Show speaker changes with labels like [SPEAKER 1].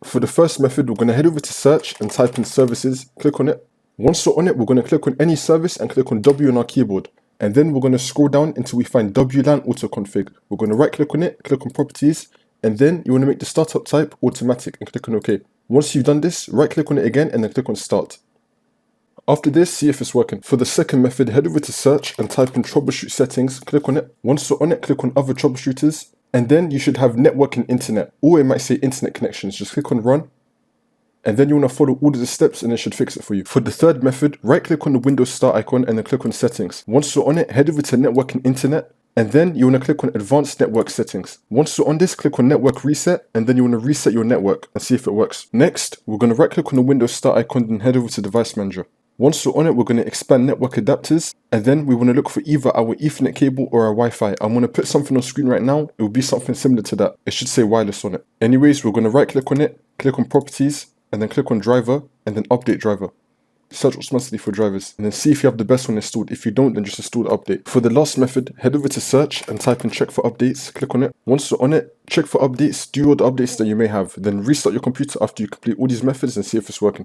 [SPEAKER 1] For the first method, we're going to head over to search and type in services, click on it. Once we're on it, we're going to click on any service and click on W on our keyboard. And then we're going to scroll down until we find WLAN auto config. We're going to right click on it, click on properties, and then you want to make the startup type automatic and click on OK. Once you've done this, right click on it again and then click on start. After this, see if it's working. For the second method, head over to search and type in troubleshoot settings, click on it. Once you're on it, click on other troubleshooters, and then you should have network and internet, or it might say internet connections. Just click on run, and then you want to follow all of the steps and it should fix it for you. For the third method, right click on the Windows start icon and then click on settings. Once you're on it, head over to network and internet, and then you want to click on advanced network settings. Once you're on this, click on network reset, and then you want to reset your network and see if it works. Next, we're going to right click on the Windows start icon and head over to device manager. Once you're on it, we're going to expand network adapters, and then we want to look for either our Ethernet cable or our Wi-Fi. I'm going to put something on screen right now. It will be something similar to that. It should say wireless on it. Anyways, we're going to right click on it, click on properties, and then click on driver, and then update driver. Search automatically for drivers, and then see if you have the best one installed. If you don't, then just install the update. For the last method, head over to search and type in check for updates, click on it. Once you're on it, check for updates, do all the updates that you may have, then restart your computer after you complete all these methods and see if it's working.